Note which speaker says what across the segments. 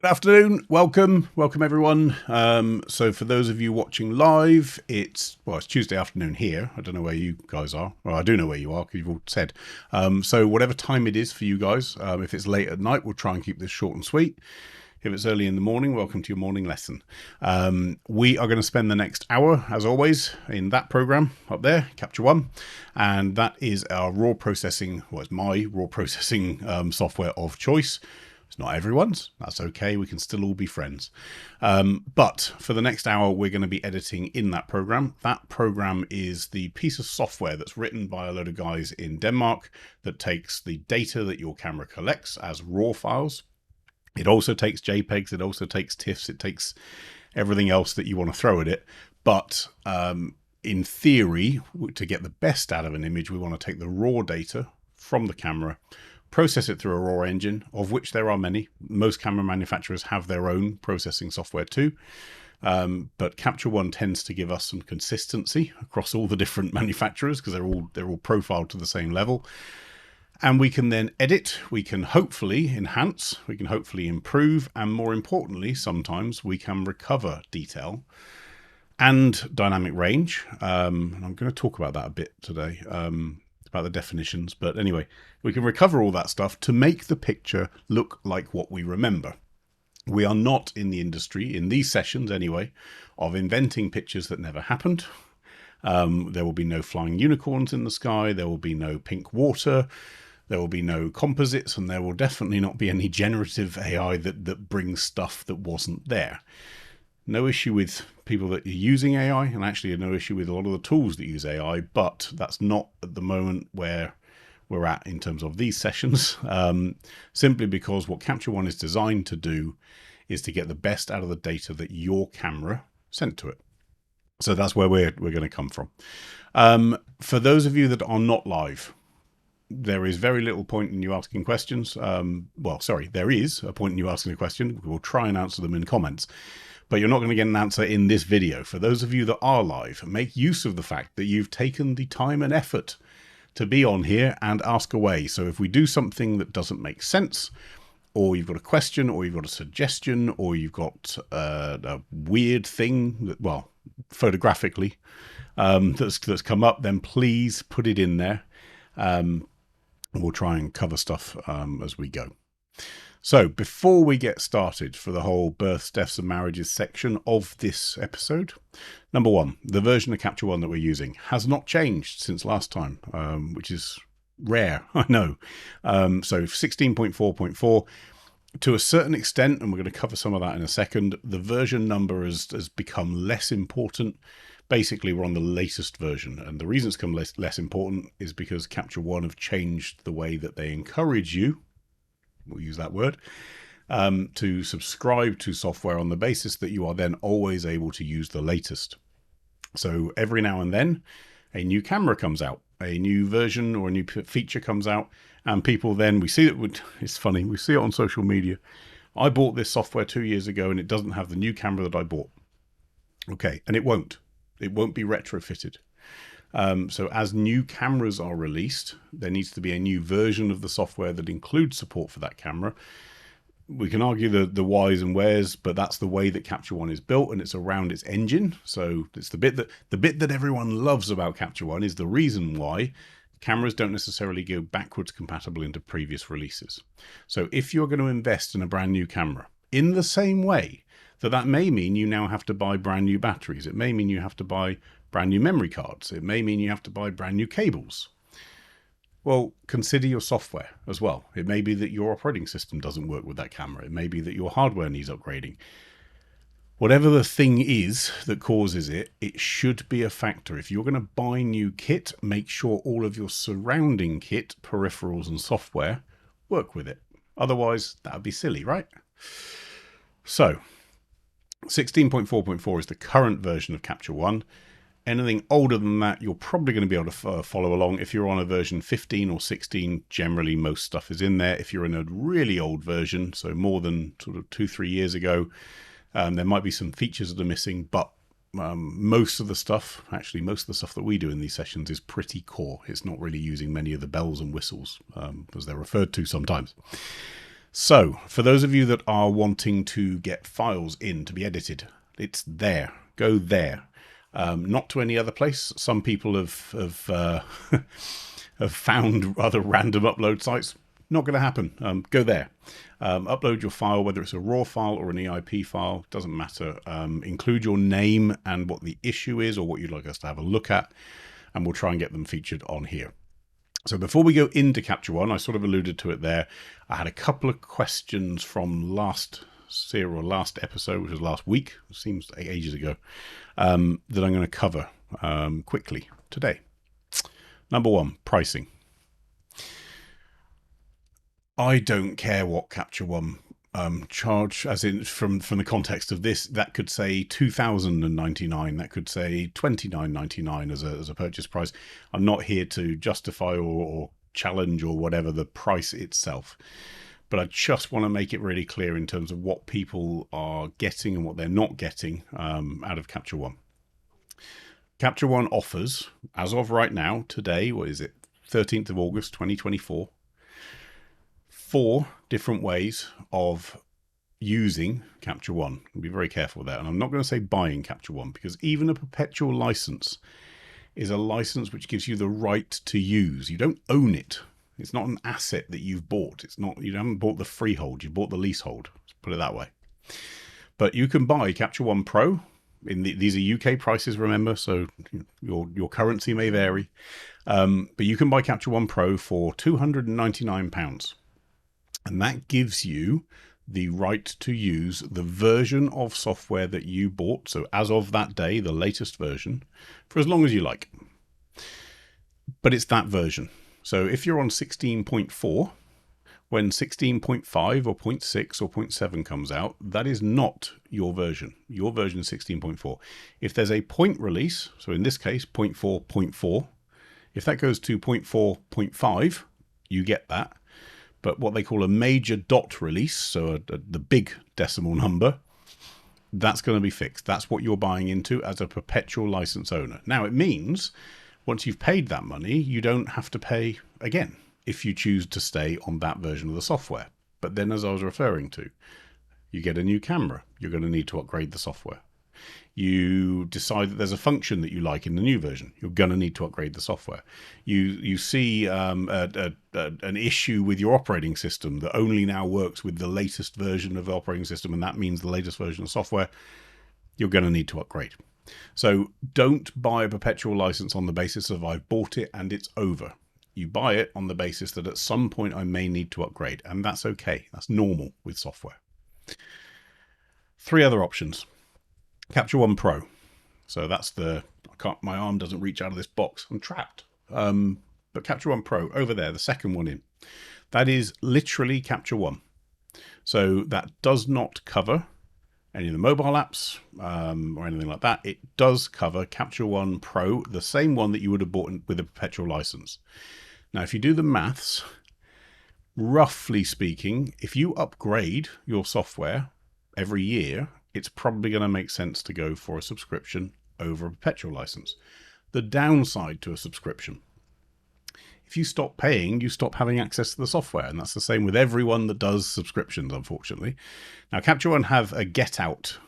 Speaker 1: Good afternoon, welcome everyone. So for those of you watching live, it's Tuesday afternoon here. I don't know where you guys are. Well, I do know where you are because you've all said. So whatever time it is for you guys, if it's late at night, we'll try and keep this short and sweet. If it's early in the morning, welcome to your morning lesson. We are going to spend the next hour, as always, in that program up there, Capture One, and that is our raw processing. Well, it's my raw processing software of choice. It's not everyone's. That's okay. We can still all be friends. But for the next hour, we're going to be editing in that program. That program is the piece of software that's written by a load of guys in Denmark that takes the data that your camera collects as raw files. It also takes JPEGs. It also takes TIFFs. It takes everything else that you want to throw at it. But in theory, to get the best out of an image, we want to take the raw data from the camera, process it through a raw engine, of which there are many. Most camera manufacturers have their own processing software too. But Capture One tends to give us some consistency across all the different manufacturers because they're all profiled to the same level. And we can then edit, we can hopefully enhance, we can hopefully improve, and more importantly, sometimes we can recover detail and dynamic range. And I'm going to talk about that a bit today. About the definitions, but anyway, we can recover all that stuff to make the picture look like what we remember. We are not in the industry, in these sessions anyway, of inventing pictures that never happened. There will be no flying unicorns in the sky, there will be no pink water, there will be no composites, and there will definitely not be any generative AI that brings stuff that wasn't there. No issue with people that are using AI, and actually no issue with a lot of the tools that use AI, but that's not at the moment where we're at in terms of these sessions, simply because what Capture One is designed to do is to get the best out of the data that your camera sent to it. So that's where we're going to come from. For those of you that are not live, there is very little point in you asking questions. There is a point in you asking a question. We'll try and answer them in comments. But you're not going to get an answer in this video. For those of you that are live, make use of the fact that you've taken the time and effort to be on here and ask away. So if we do something that doesn't make sense, or you've got a question, or you've got a suggestion, or you've got a weird thing that, well, photographically, that's come up, then please put it in there. We'll try and cover stuff as we go. So before we get started for the whole births, deaths and marriages section of this episode, number one, the version of Capture One that we're using has not changed since last time, which is rare, I know. So 16.4.4, to a certain extent, and we're going to cover some of that in a second, the version number has become less important. Basically, we're on the latest version, and the reason it's become less important is because Capture One have changed the way that they encourage you, we'll use that word, to subscribe to software on the basis that you are then always able to use the latest. So every now and then, a new camera comes out, a new version or a new feature comes out, and people then, we see it, it's funny, we see it on social media. I bought this software 2 years ago and it doesn't have the new camera that I bought. Okay, and it won't be retrofitted. So as new cameras are released, there needs to be a new version of the software that includes support for that camera. We can argue the whys and wheres, but that's the way that Capture One is built, and it's around its engine. So it's the bit that everyone loves about Capture One is the reason why cameras don't necessarily go backwards compatible into previous releases. So if you're going to invest in a brand new camera, in the same way that may mean you now have to buy brand new batteries, it may mean you have to buy brand new memory cards, it may mean you have to buy brand new cables. Well, consider your software as well. It may be that your operating system doesn't work with that camera. It may be that your hardware needs upgrading. Whatever the thing is that causes it, it should be a factor. If you're going to buy new kit, make sure all of your surrounding kit, peripherals and software work with it. Otherwise, that would be silly, right? So 16.4.4 is the current version of Capture One. Anything older than that, you're probably going to be able to follow along. If you're on a version 15 or 16, generally most stuff is in there. If you're in a really old version, so more than sort of 2-3 years ago, there might be some features that are missing, but most of the stuff that we do in these sessions is pretty core. It's not really using many of the bells and whistles, as they're referred to sometimes. So, for those of you that are wanting to get files in to be edited, it's there. Go there. Not to any other place. Some people have have found rather random upload sites. Not going to happen. Go there. Upload your file, whether it's a raw file or an EIP file, doesn't matter. Include your name and what the issue is or what you'd like us to have a look at, and we'll try and get them featured on here. So before we go into Capture One, I sort of alluded to it there. I had a couple of questions from last episode, which was last week. It seems ages ago, that I'm going to cover quickly today. Number one, pricing. I don't care what Capture One charge, as in from the context of this. That could say $2,099. That could say $29.99 as a purchase price. I'm not here to justify or challenge or whatever the price itself, but I just want to make it really clear in terms of what people are getting and what they're not getting out of Capture One. Capture One offers, as of right now, today, what is it, 13th of August 2024, 4 different ways of using Capture One. I'll be very careful with that. And I'm not going to say buying Capture One, because even a perpetual license is a license which gives you the right to use. You don't own it. It's not an asset that you've bought. It's not, you haven't bought the freehold, you bought the leasehold. Let's put it that way. But you can buy Capture One Pro. These are UK prices, remember, so your currency may vary. But you can buy Capture One Pro for £299. And that gives you the right to use the version of software that you bought. So as of that day, the latest version, for as long as you like. But it's that version. So if you're on 16.4, when 16.5 or 0.6 or 0.7 comes out, that is not your version. Your version is 16.4. If there's a point release, so in this case, 0.4.4, if that goes to 0.4.5, you get that. But what they call a major dot release, so the big decimal number, that's going to be fixed. That's what you're buying into as a perpetual license owner. Now, it means once you've paid that money, you don't have to pay again if you choose to stay on that version of the software. But then, as I was referring to, you get a new camera. You're going to need to upgrade the software. You decide that there's a function that you like in the new version. You're going to need to upgrade the software. You see an issue with your operating system that only now works with the latest version of the operating system, and that means the latest version of software. You're going to need to upgrade. So don't buy a perpetual license on the basis of I've bought it and it's over. You buy it on the basis that at some point I may need to upgrade, and that's okay. That's normal with software. 3 other options. Capture One Pro. So that's my arm doesn't reach out of this box. I'm trapped. But Capture One Pro over there, the second one in, that is literally Capture One. So that does not cover any of the mobile apps or anything like that. It does cover Capture One Pro, the same one that you would have bought with a perpetual license. Now, if you do the maths, roughly speaking, if you upgrade your software every year, it's probably going to make sense to go for a subscription over a perpetual license. The downside to a subscription, if you stop paying, you stop having access to the software. And that's the same with everyone that does subscriptions, unfortunately. Now, Capture One have a get out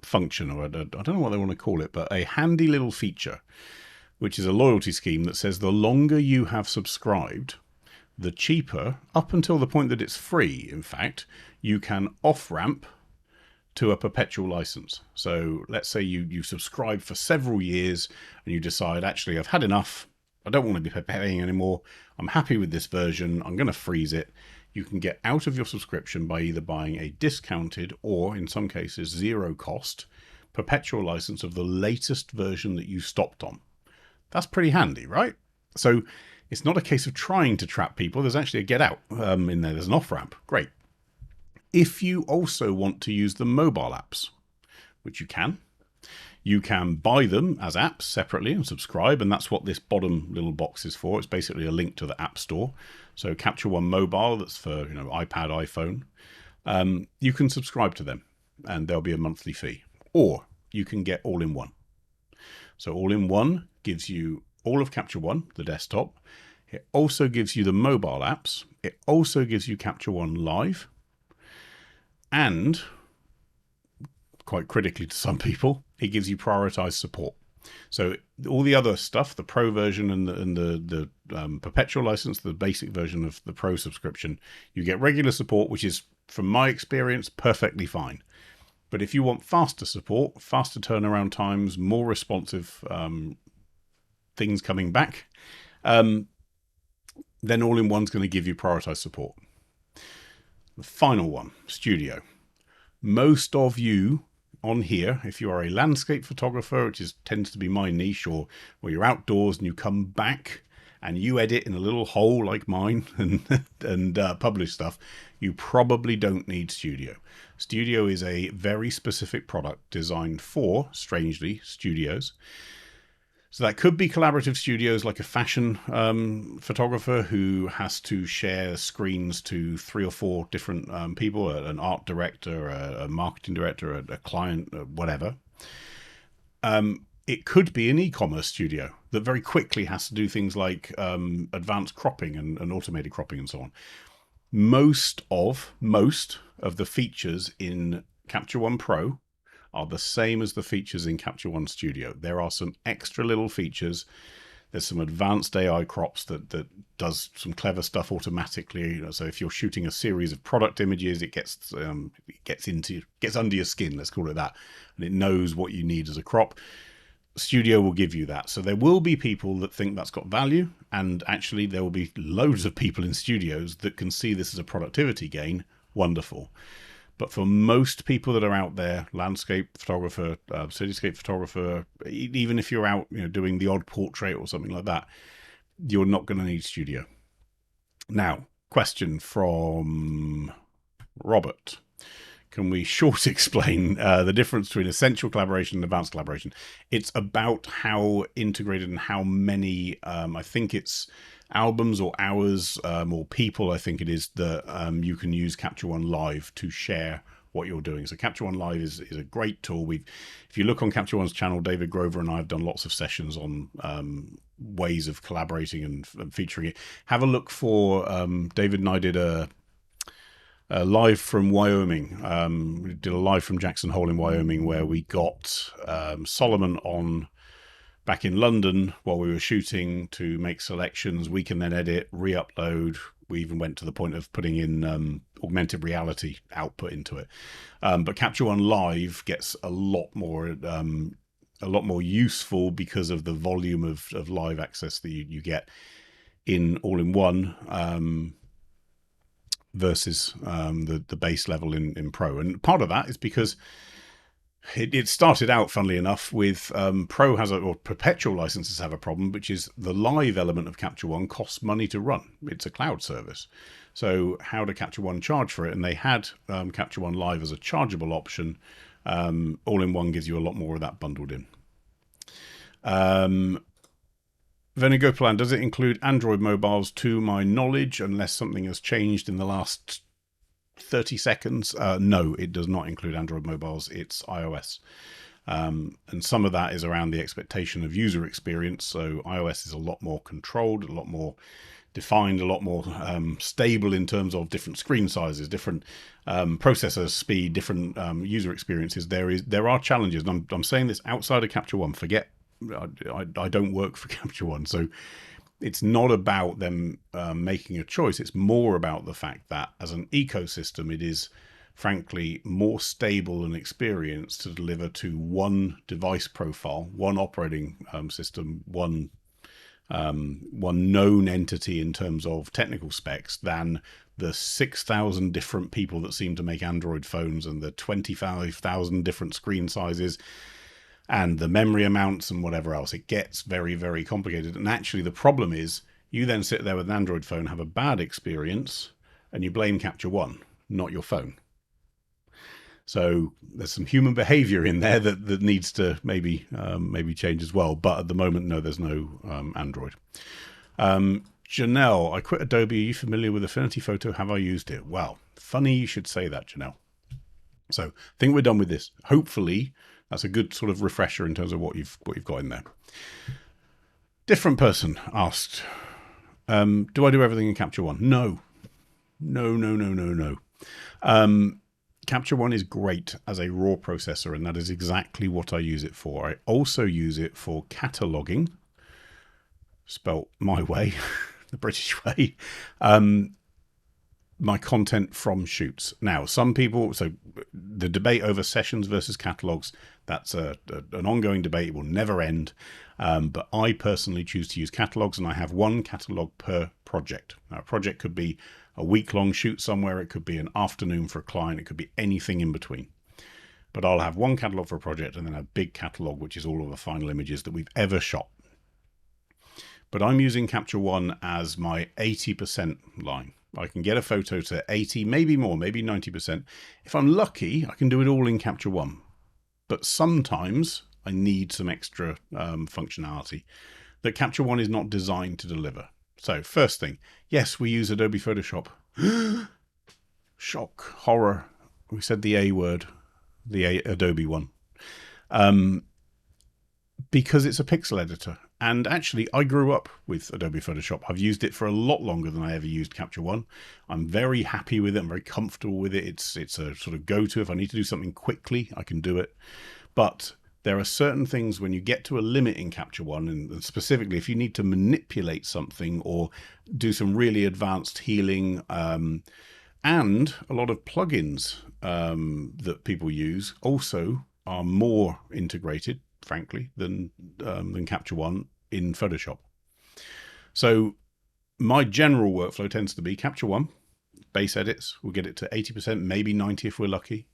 Speaker 1: function, or I don't know what they want to call it, but a handy little feature, which is a loyalty scheme that says the longer you have subscribed, the cheaper, up until the point that it's free, in fact, you can off-ramp to a perpetual license. So let's say you subscribe for several years and you decide, actually, I've had enough. I don't want to be paying anymore. I'm happy with this version. I'm going to freeze it. You can get out of your subscription by either buying a discounted or, in some cases, 0 cost perpetual license of the latest version that you stopped on. That's pretty handy, right? So it's not a case of trying to trap people. There's actually a get out in there. There's an off-ramp. Great. If you also want to use the mobile apps, which you can buy them as apps separately and subscribe, and that's what this bottom little box is for. It's basically a link to the App Store. So Capture One Mobile, that's for iPad, iPhone. You can subscribe to them, and there'll be a monthly fee. Or you can get all-in-one. So all-in-one gives you all of Capture One, the desktop. It also gives you the mobile apps. It also gives you Capture One Live. And, quite critically to some people, it gives you prioritized support. So all the other stuff, the Pro version and the perpetual license, the basic version of the Pro subscription, you get regular support, which is, from my experience, perfectly fine. But if you want faster support, faster turnaround times, more responsive things coming back, then All-in-One's going to give you prioritized support. The final one, Studio. Most of you on here, if you are a landscape photographer, which tends to be my niche, or where you're outdoors and you come back and you edit in a little hole like mine and publish stuff, you probably don't need Studio. Studio is a very specific product designed for, strangely, studios. So that could be collaborative studios, like a fashion photographer who has to share screens to 3 or 4 different people, an art director, a marketing director, a client, whatever. It could be an e-commerce studio that very quickly has to do things like advanced cropping and automated cropping and so on. Most of the features in Capture One Pro are the same as the features in Capture One Studio. There are some extra little features. There's some advanced AI crops that does some clever stuff automatically. So if you're shooting a series of product images, it gets under your skin, let's call it that, and it knows what you need as a crop. Studio will give you that. So there will be people that think that's got value, and actually there will be loads of people in studios that can see this as a productivity gain. Wonderful. But for most people that are out there, landscape photographer, cityscape photographer, even if you're out doing the odd portrait or something like that, you're not going to need Studio. Now, question from Robert. Can we short explain the difference between essential collaboration and advanced collaboration? It's about how integrated and how many, I think it's albums or hours or people, I think it is, that you can use Capture One Live to share what you're doing. So Capture One Live is a great tool. If you look on Capture One's channel, David Grover and I have done lots of sessions on ways of collaborating and featuring it. Have a look for, David and I did a live from Wyoming. We did a live from Jackson Hole in Wyoming where we got Solomon on back in London while we were shooting to make selections. We can then edit, re-upload. We even went to the point of putting in augmented reality output into it. But Capture One Live gets a lot more useful because of the volume of live access that you get in All-in-One versus the base level in Pro. And part of that is because it started out, funnily enough, with Pro or perpetual licenses have a problem, which is the live element of Capture One costs money to run. It's a cloud service. So how do Capture One charge for it? And they had Capture One Live as a chargeable option. All-in-One gives you a lot more of that bundled in. Venigoplan, does it include Android mobiles? To my knowledge, unless something has changed in the last 30 seconds. No, it does not include Android mobiles. It's iOS. And some of that is around the expectation of user experience. So iOS is a lot more controlled, a lot more defined, a lot more stable in terms of different screen sizes, different processor speed, different user experiences. There are challenges. And I'm saying this outside of Capture One. Forget, I don't work for Capture One. So it's not about them making a choice. It's more about the fact that as an ecosystem, it is frankly more stable and experienced to deliver to one device profile, one operating system, one known entity in terms of technical specs than the 6,000 different people that seem to make Android phones and the 25,000 different screen sizes and the memory amounts and whatever else. It gets very, very complicated. And actually the problem is you then sit there with an Android phone, have a bad experience, and you blame Capture One, not your phone. So there's some human behavior in there that needs to maybe change as well. But at the moment, no, there's no Android. Janelle, I quit Adobe. Are you familiar with Affinity Photo? Have I used it? Well, funny you should say that, Janelle. So I think we're done with this. Hopefully that's a good sort of refresher in terms of what you've got in there. Different person asked, Do I do everything in Capture One? No. Capture One is great as a raw processor, and that is exactly what I use it for. I also use it for cataloging, spelt my way, the British way, my content from shoots. Now, some people, so the debate over sessions versus catalogs, that's an ongoing debate. It will never end. But I personally choose to use catalogs, and I have one catalog per project. Now, a project could be a week-long shoot somewhere. It could be an afternoon for a client. It could be anything in between. But I'll have one catalog for a project and then a big catalog, which is all of the final images that we've ever shot. But I'm using Capture One as my 80% line. I can get a photo to 80, maybe more, maybe 90%. If I'm lucky, I can do it all in Capture One. But sometimes I need some extra functionality that Capture One is not designed to deliver. So first thing, yes, we use Adobe Photoshop. Shock, horror. We said the A word, the Adobe one. Because it's a pixel editor. And actually, I grew up with Adobe Photoshop. I've used it for a lot longer than I ever used Capture One. I'm very happy with it. I'm very comfortable with it. It's a sort of go-to. If I need to do something quickly, I can do it. But there are certain things when you get to a limit in Capture One, and specifically if you need to manipulate something or do some really advanced healing, and a lot of plugins that people use also are more integrated, frankly, than Capture One in Photoshop. So my general workflow tends to be Capture One, base edits, we'll get it to 80%, maybe 90 if we're lucky.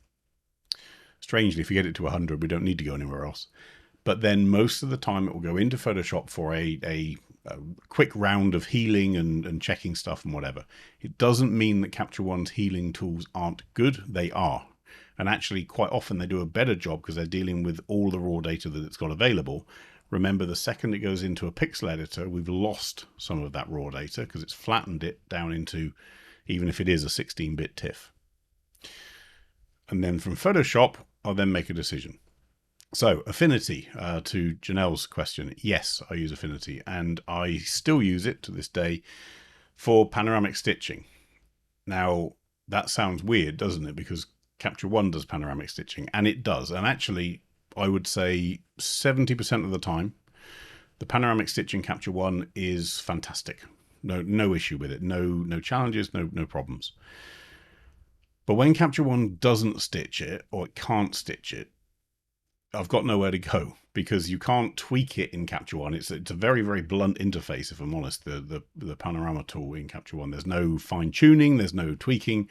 Speaker 1: Strangely, if we get it to 100, we don't need to go anywhere else. But then most of the time it will go into Photoshop for a quick round of healing and checking stuff and whatever. It doesn't mean that Capture One's healing tools aren't good. They are. And actually, quite often they do a better job because they're dealing with all the raw data that it's got available. Remember, the second it goes into a pixel editor, we've lost some of that raw data because it's flattened it down into, even if it is a 16-bit TIFF. And then from Photoshop, I'll then make a decision. So Affinity, to Janelle's question, yes, I use Affinity, and I still use it to this day for panoramic stitching. Now, that sounds weird, doesn't it? Because Capture One does panoramic stitching, and it does. And actually, I would say 70% of the time, the panoramic stitch in Capture One is fantastic. No issue with it. No challenges, no problems. But when Capture One doesn't stitch it, or it can't stitch it, I've got nowhere to go because you can't tweak it in Capture One. It's a very, very blunt interface, if I'm honest, the Panorama tool in Capture One. There's no fine tuning, there's no tweaking.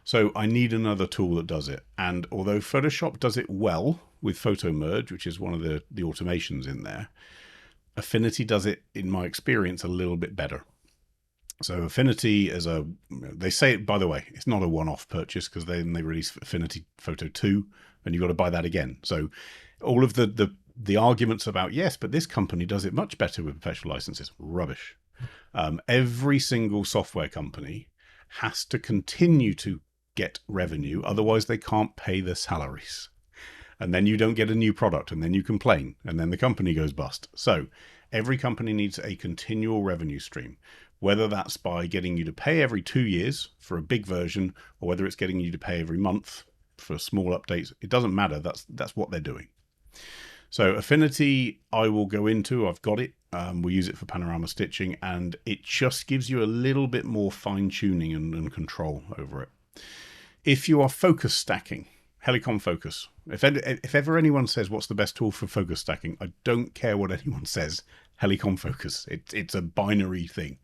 Speaker 1: So I need another tool that does it. And although Photoshop does it well with Photo Merge, which is one of the automations in there, Affinity does it, in my experience, a little bit better. So Affinity is they say it, by the way, it's not a one-off purchase because then they release Affinity Photo 2 and you've got to buy that again. So all of the arguments about, yes, but this company does it much better with perpetual licenses, rubbish. Every single software company has to continue to get revenue, otherwise they can't pay their salaries. And then you don't get a new product, and then you complain, and then the company goes bust. So every company needs a continual revenue stream, whether that's by getting you to pay every 2 years for a big version, or whether it's getting you to pay every month for small updates. It doesn't matter. That's what they're doing. So Affinity, I will go into. I've got it. We use it for panorama stitching, and it just gives you a little bit more fine tuning and control over it. If you are focus stacking, Helicon Focus. If ever anyone says what's the best tool for focus stacking, I don't care what anyone says. Helicon Focus. It's a binary thing.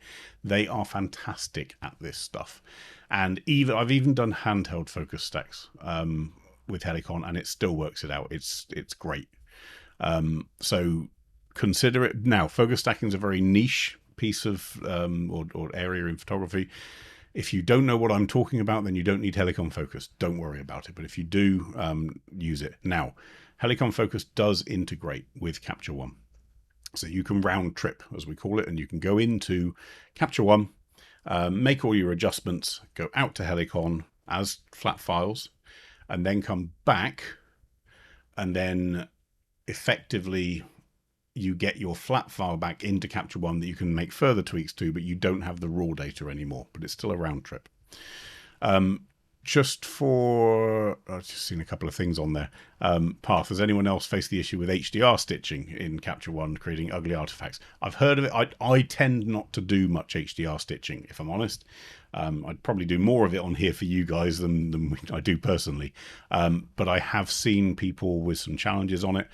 Speaker 1: They are fantastic at this stuff, and I've even done handheld focus stacks with Helicon, and it still works it out. It's great. So consider it. Now, focus stacking is a very niche piece of or area in photography. If you don't know what I'm talking about, then you don't need Helicon Focus. Don't worry about it. But if you do, use it. Now, Helicon Focus does integrate with Capture One. So you can round trip, as we call it, and you can go into Capture One, make all your adjustments, go out to Helicon as flat files, and then come back and then effectively you get your flat file back into Capture One that you can make further tweaks to, but you don't have the raw data anymore. But it's still a round trip. Just for, I've just seen a couple of things on there. Path, has anyone else faced the issue with HDR stitching in Capture One, creating ugly artifacts? I've heard of it. I tend not to do much HDR stitching, if I'm honest. I'd probably do more of it on here for you guys than I do personally. But I have seen people with some challenges on it.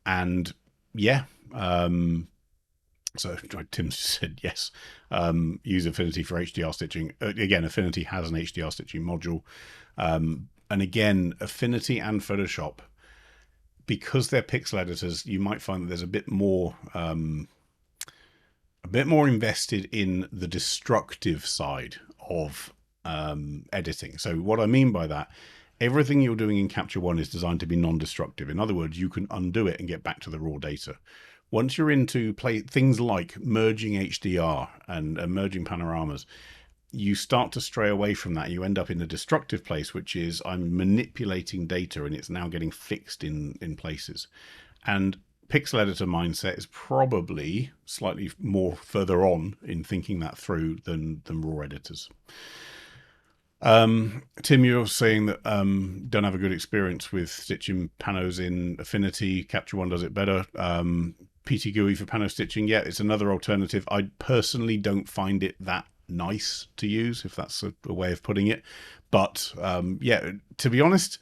Speaker 1: And yeah, so Tim said yes. Use Affinity for HDR stitching. Again, Affinity has an HDR stitching module. And again, Affinity and Photoshop, because they're pixel editors, you might find that there's a bit more invested in the destructive side of editing. So what I mean by that, everything you're doing in Capture One is designed to be non-destructive. In other words, you can undo it and get back to the raw data. Once you're into things like merging HDR and merging panoramas, you start to stray away from that. You end up in a destructive place, which is I'm manipulating data and it's now getting fixed in places. And pixel editor mindset is probably slightly more further on in thinking that through than raw editors. Tim, you're saying that don't have a good experience with stitching panos in Affinity. Capture One does it better. PT GUI for pano stitching, yeah, it's another alternative. I personally don't find it that nice to use, if that's a way of putting it. But yeah, to be honest,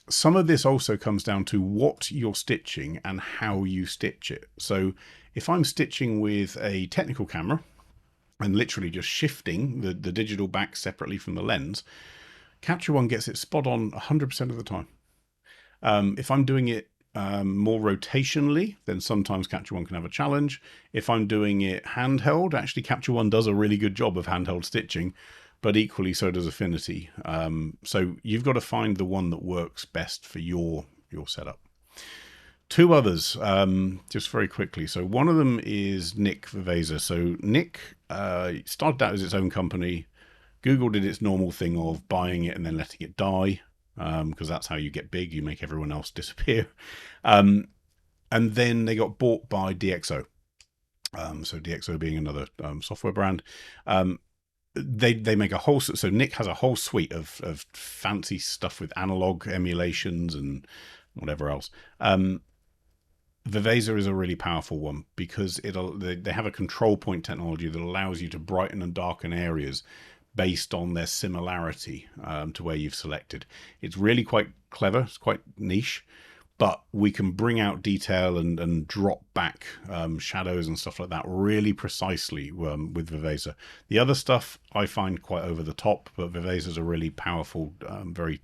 Speaker 1: some of this also comes down to what you're stitching and how you stitch it. So if I'm stitching with a technical camera and literally just shifting the digital back separately from the lens, Capture One gets it spot on 100% of the time. If I'm doing it more rotationally, then sometimes Capture One can have a challenge. If I'm doing it handheld, actually Capture One does a really good job of handheld stitching, but equally so does Affinity. So you've got to find the one that works best for your setup. Two others, just very quickly. So one of them is Nick Viveza. So Nick started out as its own company. Google did its normal thing of buying it and then letting it die, because that's how you get big. You make everyone else disappear. And then they got bought by DxO. So DxO being another software brand. They make a whole, so Nick has a whole suite of fancy stuff with analog emulations and whatever else. Viveza is a really powerful one because they have a control point technology that allows you to brighten and darken areas based on their similarity to where you've selected. It's really quite clever. It's quite niche, but we can bring out detail and drop back shadows and stuff like that really precisely with Viveza. The other stuff I find quite over the top, but Viveza is a really powerful, very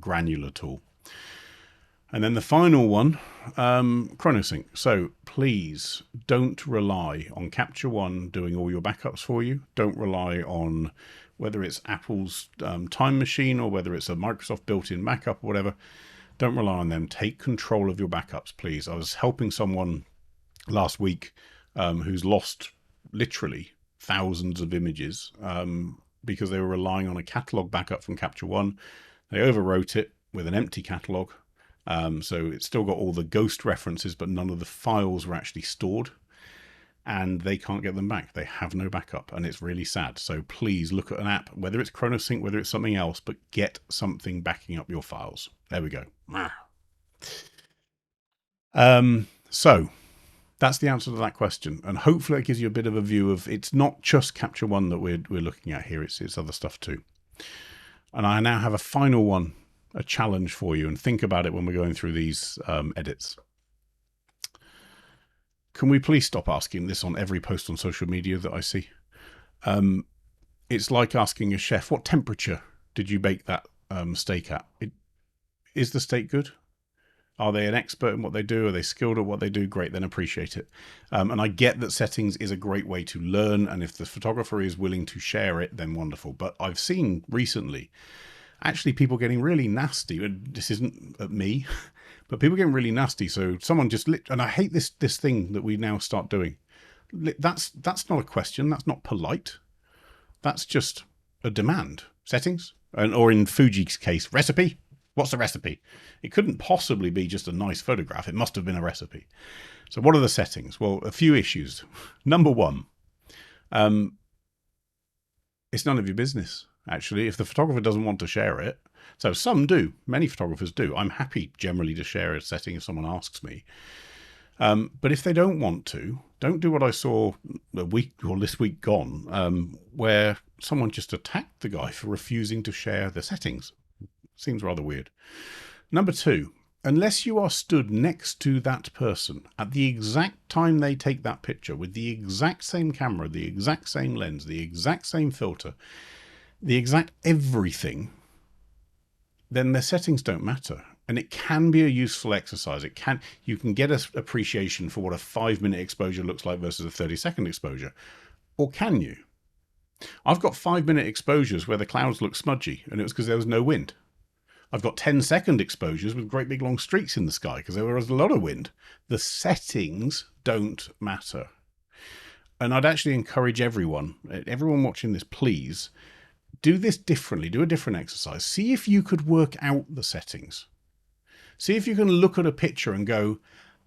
Speaker 1: granular tool. And then the final one, ChronoSync. So please don't rely on Capture One doing all your backups for you. Don't rely on whether it's Apple's Time Machine or whether it's a Microsoft built-in backup or whatever. Don't rely on them. Take control of your backups, please. I was helping someone last week who's lost literally thousands of images because they were relying on a catalog backup from Capture One. They overwrote it with an empty catalog. So it's still got all the ghost references, but none of the files were actually stored, and they can't get them back. They have no backup, and it's really sad. So please look at an app, whether it's ChronoSync, whether it's something else, but get something backing up your files. There we go. So that's the answer to that question, and hopefully it gives you a bit of a view of it's not just Capture One that we're looking at here. It's other stuff too. And I now have a final one. A challenge for you, and think about it when we're going through these edits. Can we please stop asking this on every post on social media that I see? It's like asking a chef, what temperature did you bake that steak at? Is the steak good? Are they an expert in what they do? Are they skilled at what they do? Great, then appreciate it. And I get that settings is a great way to learn, and if the photographer is willing to share it, then wonderful. But I've seen recently actually people getting really nasty. This isn't at me, but people getting really nasty. So someone just and I hate this thing that we now start doing. That's not a question. That's not polite. That's just a demand. Settings, or in Fuji's case, recipe. What's the recipe? It couldn't possibly be just a nice photograph. It must have been a recipe. So what are the settings? Well, a few issues. Number one, it's none of your business, actually, if the photographer doesn't want to share it. So some do. Many photographers do. I'm happy generally to share a setting if someone asks me. But if they don't want to, don't do what I saw a week or this week gone, where someone just attacked the guy for refusing to share the settings. Seems rather weird. Number two, unless you are stood next to that person at the exact time they take that picture with the exact same camera, the exact same lens, the exact same filter, the exact everything, then their settings don't matter. And it can be a useful exercise. You can get an appreciation for what a 5-minute exposure looks like versus a 30-second exposure. Or can you? I've got 5-minute exposures where the clouds look smudgy, and it was because there was no wind. I've got 10-second exposures with great big long streaks in the sky because there was a lot of wind. The settings don't matter. And I'd actually encourage everyone watching this, please, do this differently. Do a different exercise. See if you could work out the settings. See if you can look at a picture and go,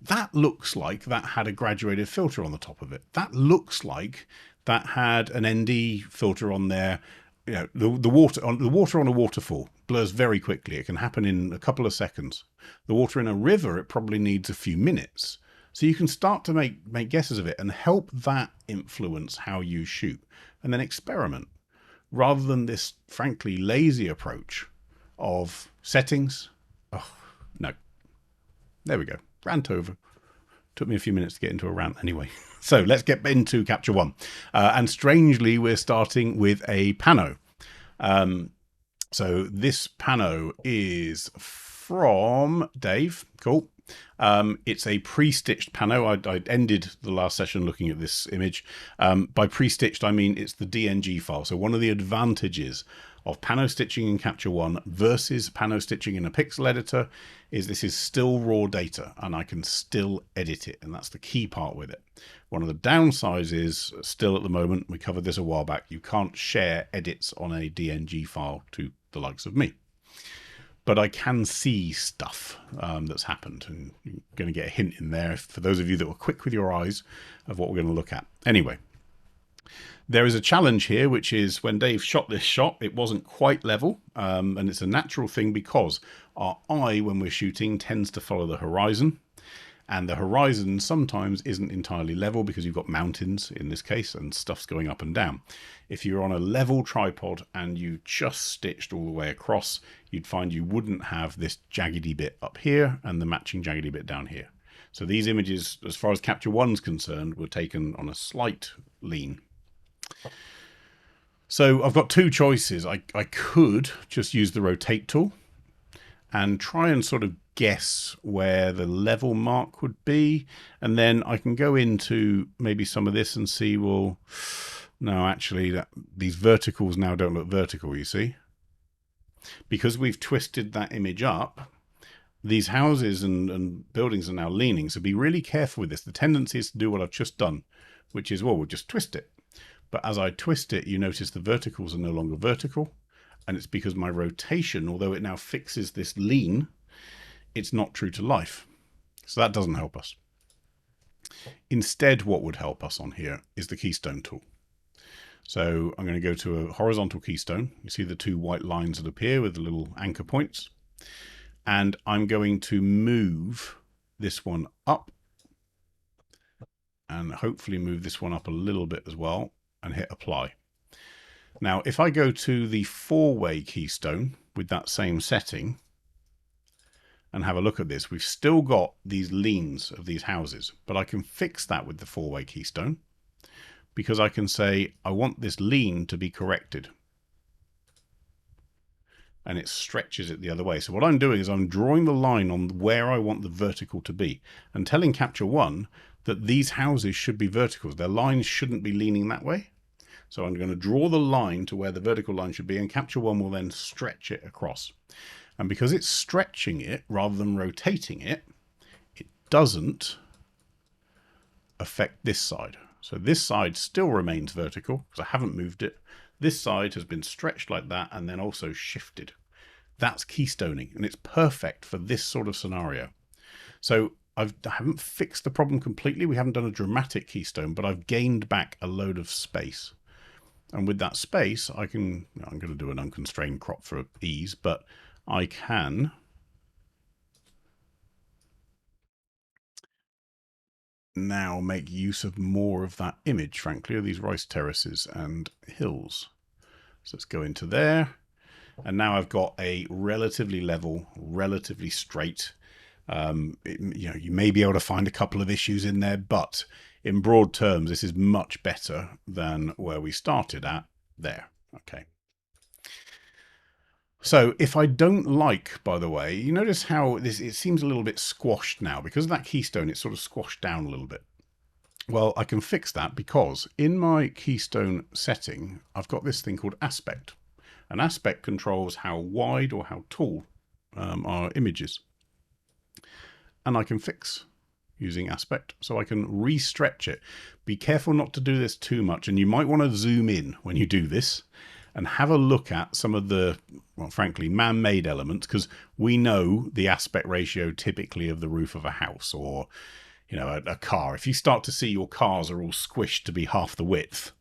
Speaker 1: that looks like that had a graduated filter on the top of it. That looks like that had an ND filter on there. You know, the water on a waterfall blurs very quickly. It can happen in a couple of seconds. The water in a river, it probably needs a few minutes. So you can start to make guesses of it and help that influence how you shoot, and then experiment rather than this frankly lazy approach of settings. Oh, no. There we go. Rant over. Took me a few minutes to get into a rant anyway. So let's get into Capture One. And strangely, we're starting with a pano. So this pano is from Dave. Cool. It's a pre-stitched pano. I ended the last session looking at this image. By pre-stitched, I mean it's the DNG file. So one of the advantages of pano stitching in Capture One versus pano stitching in a pixel editor is this is still raw data and I can still edit it, and that's the key part with it. One of the downsides is still at the moment, we covered this a while back, you can't share edits on a DNG file to the likes of me. But I can see stuff that's happened, and you're going to get a hint in there for those of you that were quick with your eyes of what we're going to look at. Anyway, there is a challenge here, which is when Dave shot this shot, it wasn't quite level, and it's a natural thing because our eye, when we're shooting, tends to follow the horizon, and the horizon sometimes isn't entirely level because you've got mountains in this case and stuff's going up and down. If you're on a level tripod and you just stitched all the way across, you'd find you wouldn't have this jaggedy bit up here and the matching jaggedy bit down here. So these images, as far as Capture One's concerned, were taken on a slight lean. So I've got two choices. I could just use the rotate tool and try and sort of guess where the level mark would be, and then I can go into maybe some of this and see, well, no, actually these verticals now don't look vertical, you see, because we've twisted that image up. These houses and buildings are now leaning, so be really careful with this. The tendency is to do what I've just done, which is, well, we'll just twist it. But as I twist it, you notice the verticals are no longer vertical, and it's because my rotation, although it now fixes this lean, it's not true to life. So that doesn't help us. Instead, what would help us on here is the keystone tool. So I'm going to go to a horizontal keystone. You see the two white lines that appear with the little anchor points. And I'm going to move this one up and hopefully move this one up a little bit as well and hit apply. Now, if I go to the 4-way keystone with that same setting and have a look at this, we've still got these leans of these houses, but I can fix that with the 4-way keystone because I can say, I want this lean to be corrected. And it stretches it the other way. So what I'm doing is I'm drawing the line on where I want the vertical to be and telling Capture One that these houses should be verticals. Their lines shouldn't be leaning that way. So I'm going to draw the line to where the vertical line should be, and Capture One will then stretch it across. And because it's stretching it rather than rotating it, it doesn't affect this side. So this side still remains vertical because I haven't moved it. This side has been stretched like that and then also shifted. That's keystoning, and it's perfect for this sort of scenario. So I haven't fixed the problem completely. We haven't done a dramatic keystone, but I've gained back a load of space. And with that space, I'm going to do an unconstrained crop for ease, but I can now make use of more of that image, frankly, of these rice terraces and hills. So let's go into there. And now I've got a relatively level, relatively straight. You may be able to find a couple of issues in there, but in broad terms, this is much better than where we started at there. Okay. So if I don't like, by the way, you notice how it seems a little bit squashed now because of that keystone. It's sort of squashed down a little bit. Well, I can fix that because in my keystone setting, I've got this thing called aspect. An aspect controls how wide or how tall our image is. And I can fix using aspect, so I can re-stretch it. Be careful not to do this too much, and you might want to zoom in when you do this and have a look at some of the, well, frankly, man-made elements, because we know the aspect ratio typically of the roof of a house or, you know, a car. If you start to see your cars are all squished to be half the width,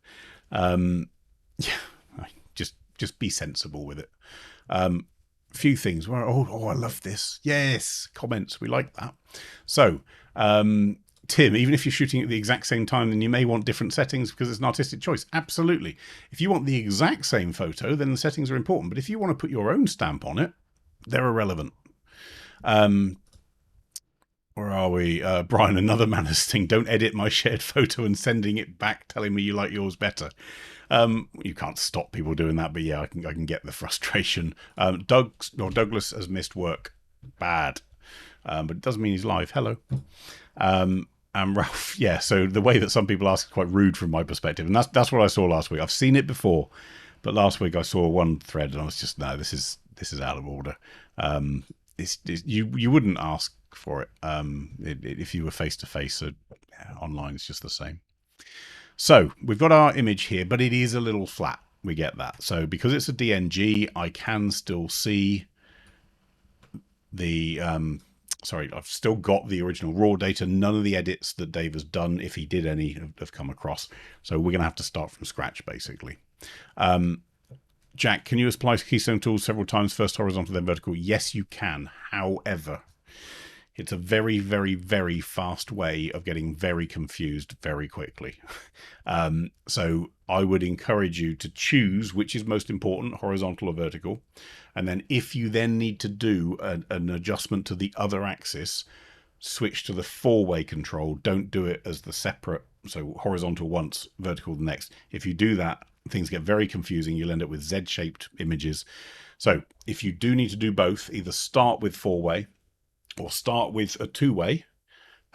Speaker 1: just be sensible with it. Few things where, oh, I love this. Yes, comments, we like that. So, Tim, even if you're shooting at the exact same time, then you may want different settings because it's an artistic choice. Absolutely. If you want the exact same photo, then the settings are important. But if you want to put your own stamp on it, they're irrelevant. Where are we? Brian, another manners thing. Don't edit my shared photo and sending it back telling me you like yours better. You can't stop people doing that, but yeah, I can get the frustration. Douglas has missed work. Bad. But it doesn't mean he's live. Hello. And Ralph, yeah, so the way that some people ask is quite rude from my perspective. And that's what I saw last week. I've seen it before, but last week I saw one thread and I was just, no, this is out of order. You wouldn't ask for it if you were face to face. So online it's just the same. So we've got our image here, but it is a little flat. We get that. So because it's a DNG, I can still see the sorry, I've still got the original raw data. None of the edits that Dave has done, if he did any, have come across. So we're going to have to start from scratch, basically. Jack, can you apply keystone tools several times, first horizontal, then vertical? Yes, you can. However, it's a very, very, very fast way of getting very confused very quickly. So I would encourage you to choose which is most important, horizontal or vertical. And then if you then need to do an adjustment to the other axis, switch to the four-way control. Don't do it as the separate, so horizontal once, vertical the next. If you do that, things get very confusing. You'll end up with Z-shaped images. So if you do need to do both, either start with four-way or start with a two-way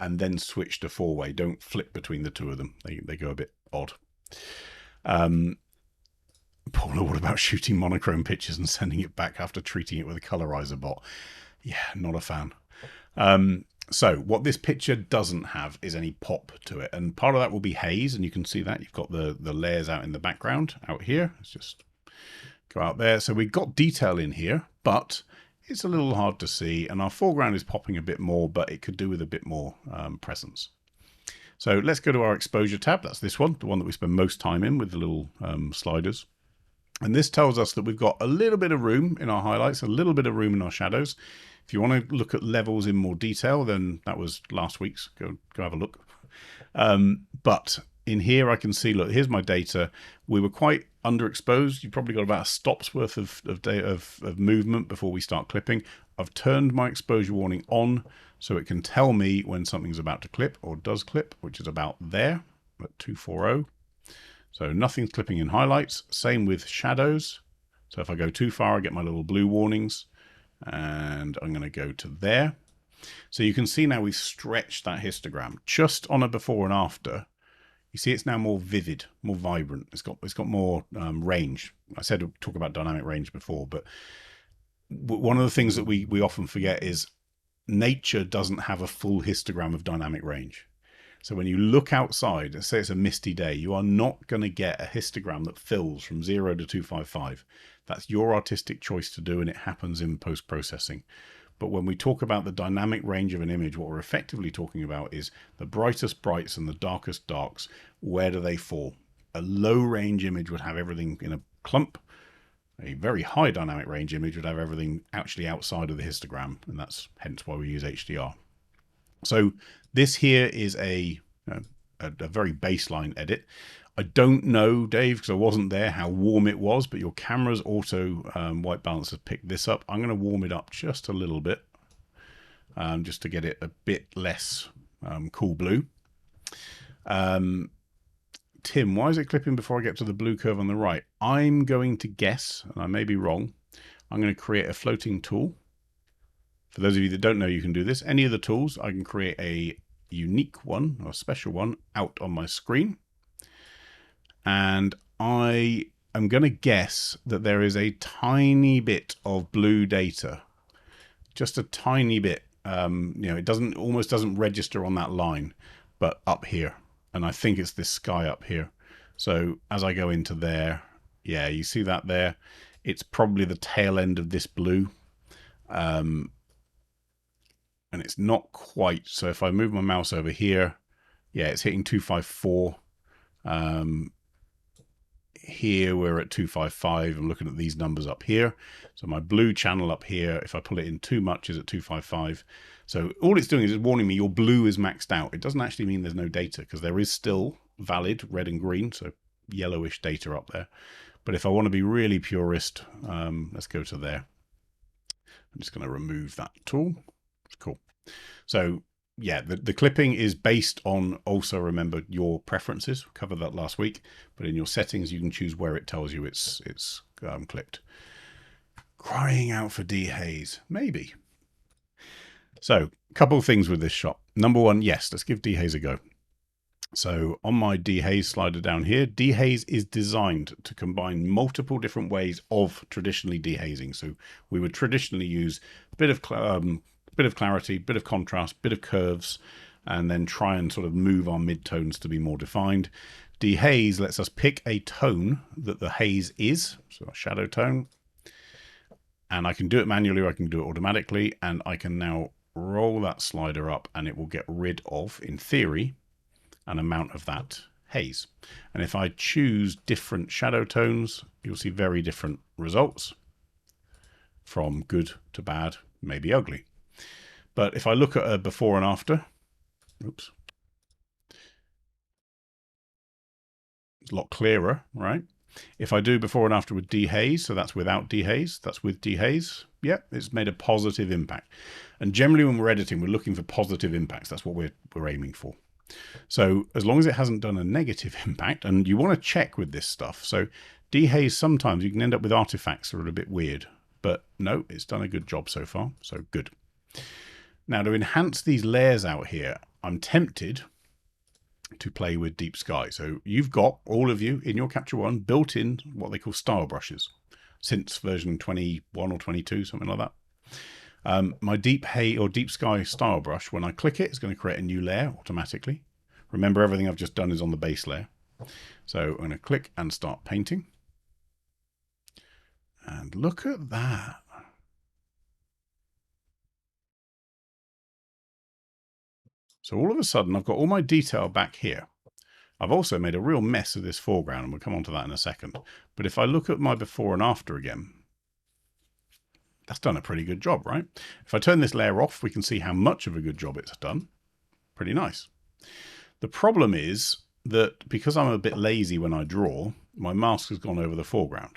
Speaker 1: and then switch to four-way. Don't flip between the two of them. They go a bit odd. Paula, what about shooting monochrome pictures and sending it back after treating it with a colorizer bot? Yeah, not a fan. So what this picture doesn't have is any pop to it. And part of that will be haze. And you can see that. You've got the layers out in the background out here. Let's just go out there. So we've got detail in here, but it's a little hard to see. And our foreground is popping a bit more, but it could do with a bit more presence. So let's go to our exposure tab. That's this one, the one that we spend most time in with the little sliders. And this tells us that we've got a little bit of room in our highlights, a little bit of room in our shadows. If you want to look at levels in more detail, then that was last week's. Go have a look. But in here, I can see, look, here's my data. We were quite underexposed. You've probably got about a stop's worth of movement before we start clipping. I've turned my exposure warning on so it can tell me when something's about to clip or does clip, which is about there at 240. So nothing's clipping in highlights. Same with shadows. So if I go too far, I get my little blue warnings. And I'm going to go to there. So you can see now we've stretched that histogram just on a before and after. You see it's now more vivid, more vibrant. It's got more range. I said we'll talk about dynamic range before, but one of the things that we often forget is nature doesn't have a full histogram of dynamic range. So when you look outside, say it's a misty day, you are not going to get a histogram that fills from 0 to 255. That's your artistic choice to do, and it happens in post-processing. But when we talk about the dynamic range of an image, what we're effectively talking about is the brightest brights and the darkest darks. Where do they fall? A low range image would have everything in a clump. A very high dynamic range image would have everything actually outside of the histogram, and that's hence why we use HDR. So this here is a very baseline edit. I don't know, Dave, because I wasn't there, how warm it was, but your camera's auto white balance has picked this up. I'm going to warm it up just a little bit, just to get it a bit less cool blue. Tim, why is it clipping before I get to the blue curve on the right? I'm going to guess, and I may be wrong, I'm going to create a floating tool. For those of you that don't know, you can do this. Any of the tools, I can create a unique one, or a special one, out on my screen. And I am going to guess that there is a tiny bit of blue data. Just a tiny bit. It almost doesn't register on that line, but up here. And I think it's this sky up here. So as I go into there, yeah, you see that there? It's probably the tail end of this blue. And it's not quite. So if I move my mouse over here, yeah, it's hitting 254. Here we're at 255. I'm looking at these numbers up here. So my blue channel up here, if I pull it in too much, is at 255. So all it's doing is warning me your blue is maxed out. It doesn't actually mean there's no data, because there is still valid red and green, so yellowish data up there. But if I want to be really purist, let's go to there. I'm just going to remove that tool. Cool. So yeah, the clipping is based on, also remember, your preferences. We covered that last week, but in your settings you can choose where it tells you it's clipped. Crying out for dehaze, maybe. So a couple of things with this shot. Number one, yes, let's give dehaze a go. So on my dehaze slider down here, dehaze is designed to combine multiple different ways of traditionally dehazing. So we would traditionally use a bit of clarity, bit of contrast, bit of curves, and then try and sort of move our midtones to be more defined. Dehaze lets us pick a tone that the haze is, so a shadow tone, and I can do it manually or I can do it automatically, and I can now roll that slider up and it will get rid of, in theory, an amount of that haze. And if I choose different shadow tones, you'll see very different results, from good to bad, maybe ugly. But if I look at a before and after, oops, it's a lot clearer, right? If I do before and after with dehaze, so that's without dehaze, that's with dehaze, yeah, it's made a positive impact. And generally when we're editing, we're looking for positive impacts. That's what we're aiming for. So as long as it hasn't done a negative impact, and you want to check with this stuff. So dehaze, sometimes you can end up with artifacts that are a bit weird, but no, it's done a good job so far, so good. Now to enhance these layers out here, I'm tempted to play with deep sky. So you've got, all of you, in your Capture One, built in what they call style brushes, since version 21 or 22, something like that. My deep sky style brush, when I click it, it's going to create a new layer automatically. Remember, everything I've just done is on the base layer. So I'm going to click and start painting. And look at that. So all of a sudden, I've got all my detail back here. I've also made a real mess of this foreground, and we'll come on to that in a second. But if I look at my before and after again, that's done a pretty good job, right? If I turn this layer off, we can see how much of a good job it's done. Pretty nice. The problem is that because I'm a bit lazy when I draw, my mask has gone over the foreground.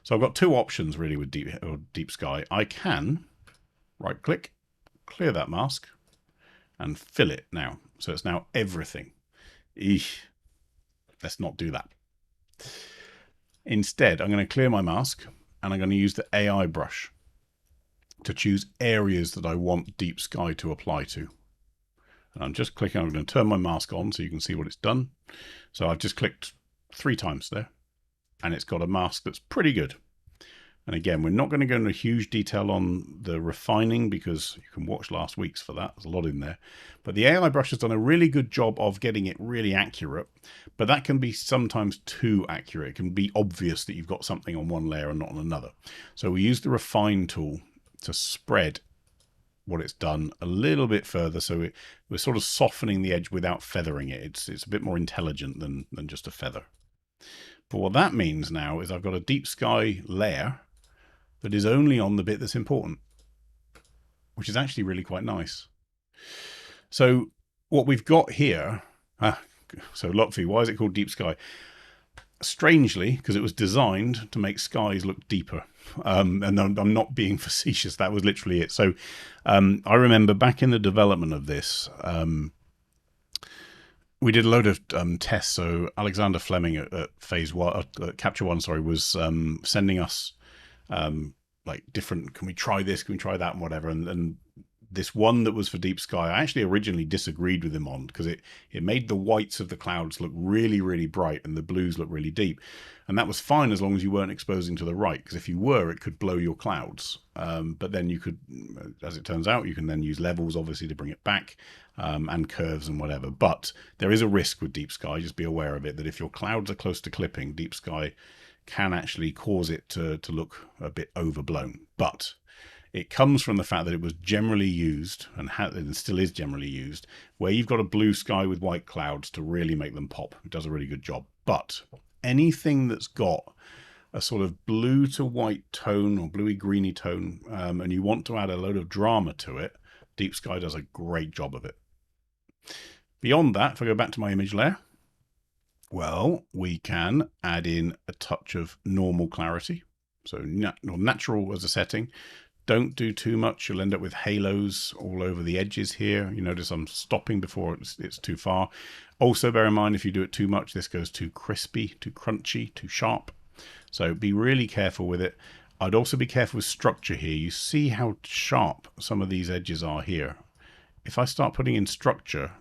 Speaker 1: So I've got two options really with deep sky. I can right click, clear that mask, and fill it now. So it's now everything. Eesh. Let's not do that. Instead, I'm going to clear my mask and I'm going to use the AI brush to choose areas that I want deep sky to apply to. And I'm just clicking, I'm going to turn my mask on so you can see what it's done. So I've just clicked 3 times there and it's got a mask that's pretty good. And again, we're not going to go into huge detail on the refining because you can watch last week's for that. There's a lot in there. But the AI brush has done a really good job of getting it really accurate. But that can be sometimes too accurate. It can be obvious that you've got something on one layer and not on another. So we use the refine tool to spread what it's done a little bit further. So we're sort of softening the edge without feathering it. It's a bit more intelligent than just a feather. But what that means now is I've got a deep sky layer that is only on the bit that's important, which is actually really quite nice. So what we've got here, so Lotfi, why is it called deep sky? Strangely, because it was designed to make skies look deeper. And I'm not being facetious, that was literally it. So I remember back in the development of this, we did a load of tests. So Alexander Fleming at phase one, Capture One, sorry, was sending us like different, can we try this, can we try that, and whatever. And this one that was for deep sky, I actually originally disagreed with him on because it made the whites of the clouds look really, really bright and the blues look really deep. And that was fine as long as you weren't exposing to the right, because if you were, it could blow your clouds. But then you could, as it turns out, you can then use levels, obviously, to bring it back, and curves and whatever. But there is a risk with deep sky, just be aware of it, that if your clouds are close to clipping, deep sky can actually cause it to look a bit overblown. But it comes from the fact that it was generally used, and still is generally used, where you've got a blue sky with white clouds to really make them pop. It does a really good job. But anything that's got a sort of blue to white tone or bluey greeny tone, and you want to add a load of drama to it, deep sky does a great job of it. Beyond that, if I go back to my image layer, well, we can add in a touch of normal clarity. So natural as a setting. Don't do too much. You'll end up with halos all over the edges here. You notice I'm stopping before it's too far. Also bear in mind, if you do it too much, this goes too crispy, too crunchy, too sharp. So be really careful with it. I'd also be careful with structure here. You see how sharp some of these edges are here. If I start putting in structure,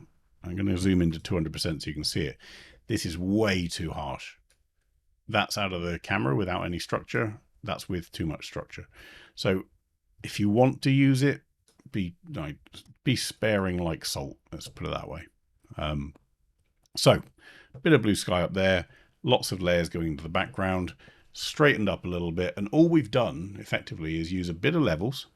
Speaker 1: I'm going to zoom into 200% so you can see it. This is way too harsh. That's out of the camera without any structure. That's with too much structure. So if you want to use it, be sparing like salt. Let's put it that way. So a bit of blue sky up there, lots of layers going into the background, straightened up a little bit. And all we've done effectively is use a bit of levels,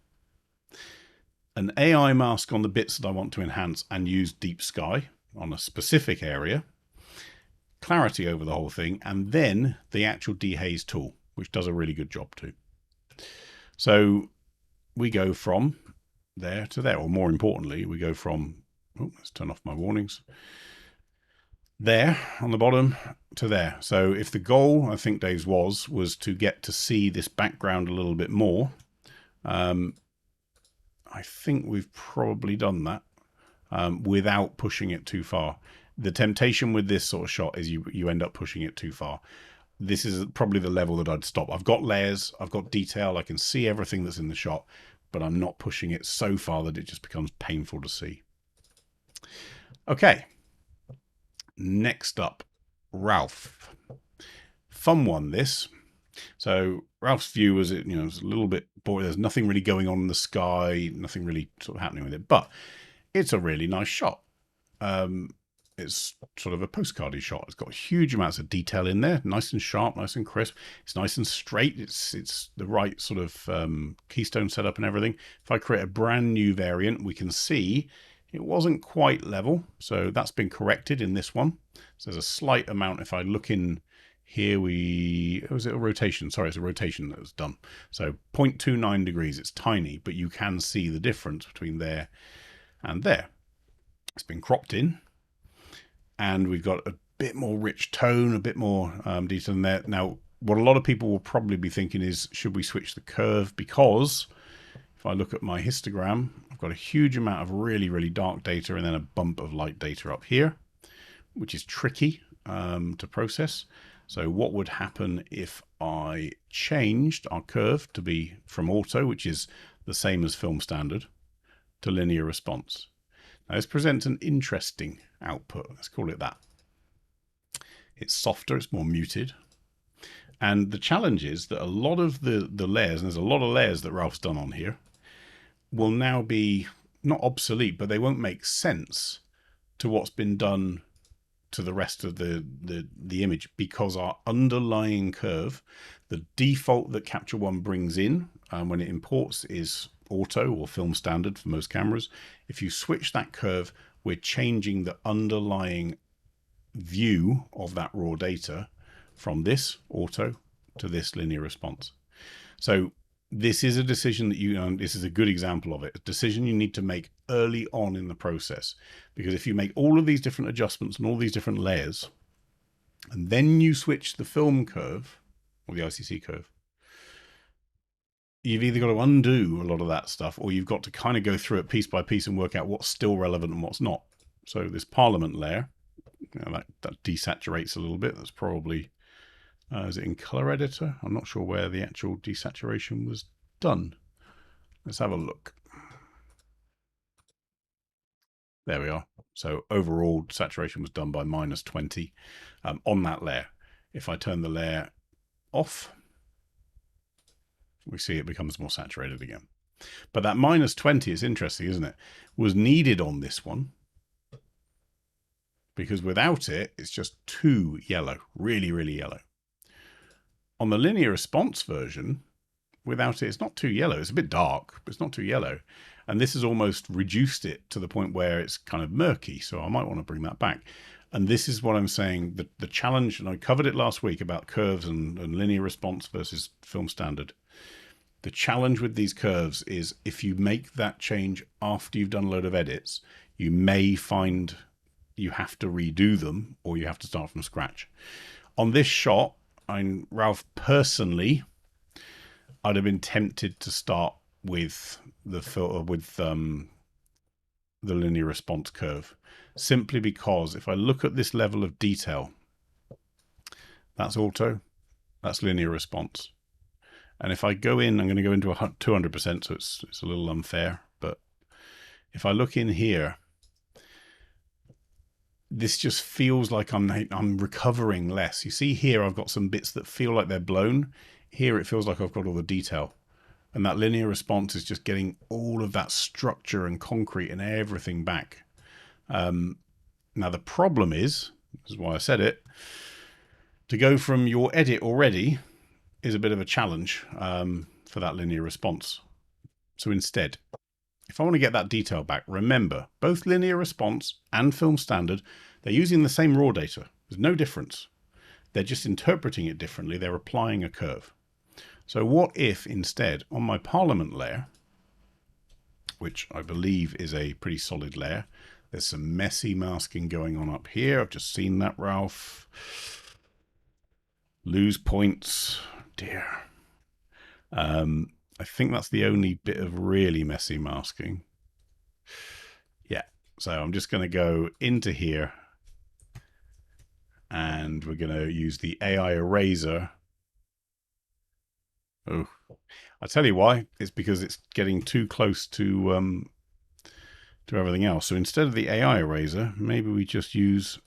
Speaker 1: an AI mask on the bits that I want to enhance, and use deep sky on a specific area, clarity over the whole thing, and then the actual dehaze tool, which does a really good job too. So we go from there to there, or more importantly, we go from, let's turn off my warnings, there on the bottom to there. So if the goal, I think Dave's was to get to see this background a little bit more, I think we've probably done that without pushing it too far. The temptation with this sort of shot is you end up pushing it too far. This is probably the level that I'd stop. I've got layers, I've got detail, I can see everything that's in the shot, but I'm not pushing it so far that it just becomes painful to see. Okay, next up, Ralph. Fun one, this. So Ralph's view was, it was a little bit boring. There's nothing really going on in the sky, nothing really sort of happening with it, but it's a really nice shot. It's sort of a postcardy shot. It's got huge amounts of detail in there, nice and sharp, nice and crisp. It's nice and straight. It's the right sort of keystone setup and everything. If I create a brand new variant, we can see it wasn't quite level. So that's been corrected in this one. So there's a slight amount. If I look in here, was it a rotation? Sorry, it's a rotation that was done. So 0.29 degrees. It's tiny, but you can see the difference between there and there. It's been cropped in. And we've got a bit more rich tone, a bit more detail in there. Now, what a lot of people will probably be thinking is, should we switch the curve? Because if I look at my histogram, I've got a huge amount of really, really dark data and then a bump of light data up here, which is tricky to process. So what would happen if I changed our curve to be from auto, which is the same as film standard, to linear response? Now, this presents an interesting output. Let's call it that. It's softer, it's more muted. And the challenge is that a lot of the layers, and there's a lot of layers that Ralph's done on here, will now be not obsolete, but they won't make sense to what's been done to the rest of the image, because our underlying curve, the default that Capture One brings in when it imports, is auto or film standard for most cameras. If you switch that curve, we're changing the underlying view of that raw data from this auto to this linear response. So this is a decision that this is a good example of it, a decision you need to make early on in the process, because if you make all of these different adjustments and all these different layers, and then you switch the film curve or the ICC curve, you've either got to undo a lot of that stuff, or you've got to kind of go through it piece by piece and work out what's still relevant and what's not. So this Parliament layer, that desaturates a little bit. That's probably, is it in color editor? I'm not sure where the actual desaturation was done. Let's have a look. There we are. So overall saturation was done by -20 on that layer. If I turn the layer off, we see it becomes more saturated again. But that -20 is interesting, isn't it? Was needed on this one, because without it, it's just too yellow, really, really yellow. On the linear response version, without it, it's not too yellow. It's a bit dark, but it's not too yellow. And this has almost reduced it to the point where it's kind of murky. So I might want to bring that back. And this is what I'm saying, the challenge, and I covered it last week about curves and linear response versus film standard. The challenge with these curves is if you make that change after you've done a load of edits, you may find you have to redo them, or you have to start from scratch. On this shot, Ralph, personally, I'd have been tempted to start with the filter with the linear response curve, simply because if I look at this level of detail, that's auto, that's linear response. And if I go in, I'm going to go into 200%, so it's a little unfair. But if I look in here, this just feels like I'm recovering less. You see here, I've got some bits that feel like they're blown. Here, it feels like I've got all the detail. And that linear response is just getting all of that structure and concrete and everything back. Now, the problem is, this is why I said it, to go from your edit already is a bit of a challenge for that linear response. So instead, if I want to get that detail back, remember, both linear response and film standard, they're using the same raw data. There's no difference. They're just interpreting it differently. They're applying a curve. So what if instead, on my Parliament layer, which I believe is a pretty solid layer, there's some messy masking going on up here. I've just seen that, Ralph. Lose points. Dear. I think that's the only bit of really messy masking. Yeah, so I'm just going to go into here, and we're going to use the AI eraser. Oh, I'll tell you why. It's because it's getting too close to everything else. So instead of the AI eraser, maybe we just use...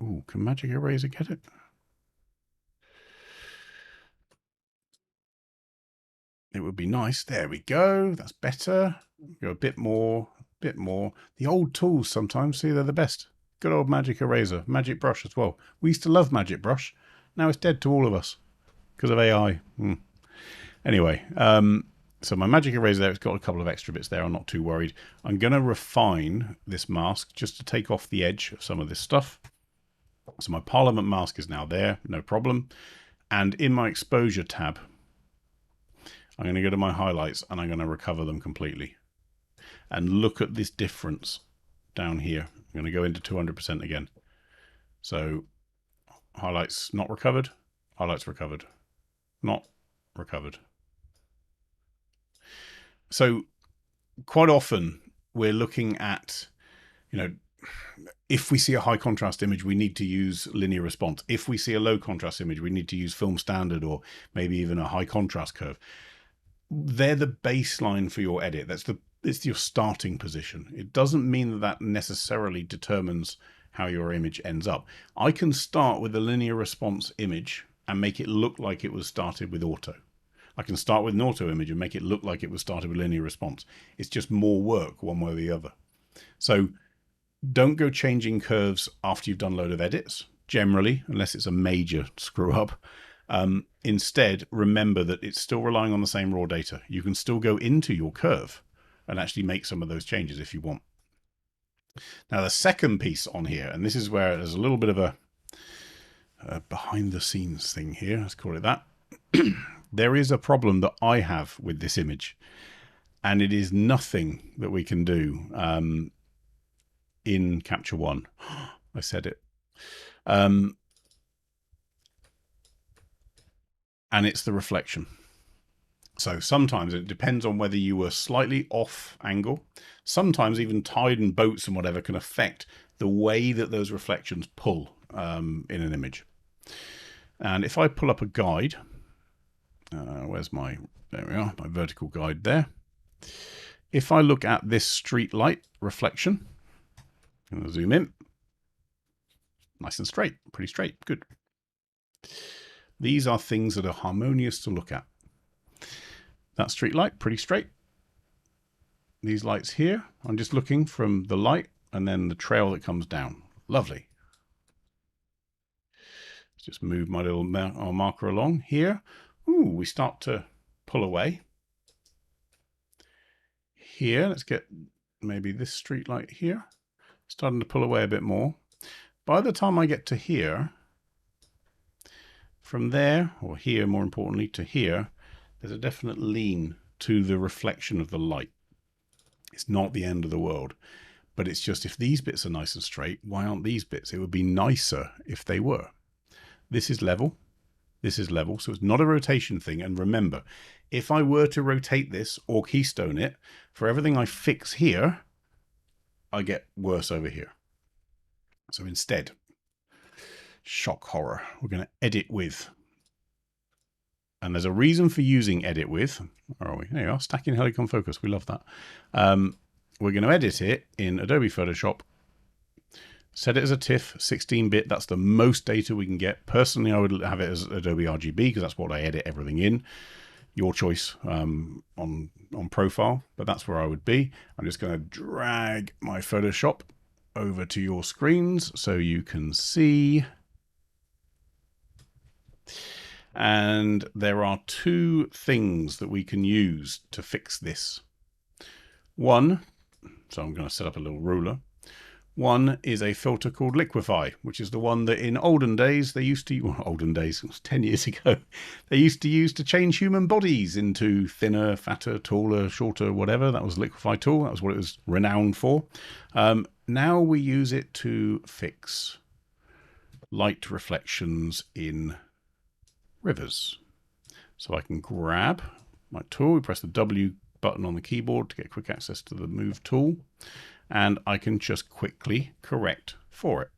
Speaker 1: Ooh, can Magic Eraser get it? It would be nice. There we go. That's better. Go a bit more, bit more. The old tools sometimes, see, they're the best. Good old Magic Eraser, Magic Brush as well. We used to love Magic Brush. Now it's dead to all of us because of AI. Anyway, so my Magic Eraser there, it's got a couple of extra bits there. I'm not too worried. I'm going to refine this mask just to take off the edge of some of this stuff. So my Parliament mask is now there, no problem. And in my exposure tab, I'm going to go to my highlights and I'm going to recover them completely. And look at this difference down here. I'm going to go into 200% again. So highlights not recovered, highlights recovered, not recovered. So quite often we're looking at, if we see a high contrast image, we need to use linear response. If we see a low contrast image, we need to use film standard or maybe even a high contrast curve. They're the baseline for your edit. It's your starting position. It doesn't mean that necessarily determines how your image ends up. I can start with a linear response image and make it look like it was started with auto. I can start with an auto image and make it look like it was started with linear response. It's just more work one way or the other. So don't go changing curves after you've done a load of edits, generally, unless it's a major screw up. Instead, remember that it's still relying on the same raw data. You can still go into your curve and actually make some of those changes if you want. Now, the second piece on here, and this is where there's a little bit of a behind the scenes thing here, let's call it that. There is a problem that I have with this image, and it is nothing that we can do in Capture One. I said it. And it's the reflection. So sometimes it depends on whether you were slightly off angle. Sometimes even tide and boats and whatever can affect the way that those reflections pull in an image. And if I pull up a guide, where's my, there we are, my vertical guide there. If I look at this street light reflection, I'm going to zoom in. Nice and straight, pretty straight, good. These are things that are harmonious to look at. That street light, pretty straight. These lights here, I'm just looking from the light and then the trail that comes down. Lovely. Let's just move my little marker along here. Ooh, we start to pull away. Here, let's get maybe this street light here. Starting to pull away a bit more. By the time I get to here, from there, or here more importantly, to here, there's a definite lean to the reflection of the light. It's not the end of the world, but it's just if these bits are nice and straight, why aren't these bits? It would be nicer if they were. This is level. This is level, so it's not a rotation thing. And remember, if I were to rotate this or keystone it, for everything I fix here, I get worse over here. So instead, shock horror, we're going to edit with. And there's a reason for using edit with. Where are we? There you are, stacking Helicon focus. We love that. We're going to edit it in Adobe Photoshop. Set it as a TIFF, 16-bit. That's the most data we can get. Personally, I would have it as Adobe RGB because that's what I edit everything in. Your choice on profile, but that's where I would be. I'm just going to drag my Photoshop over to your screens so you can see. And there are two things that we can use to fix this. One, so I'm going to set up a little ruler. One is a filter called Liquify, which is the one that in olden days they used to, well, olden days, it was 10 years ago, they used to use to change human bodies into thinner, fatter, taller, shorter, whatever. That was Liquify tool. That was what it was renowned for. Now we use it to fix light reflections in rivers. So I can grab my tool, we press the W button on the keyboard to get quick access to the move tool, and I can just quickly correct for it.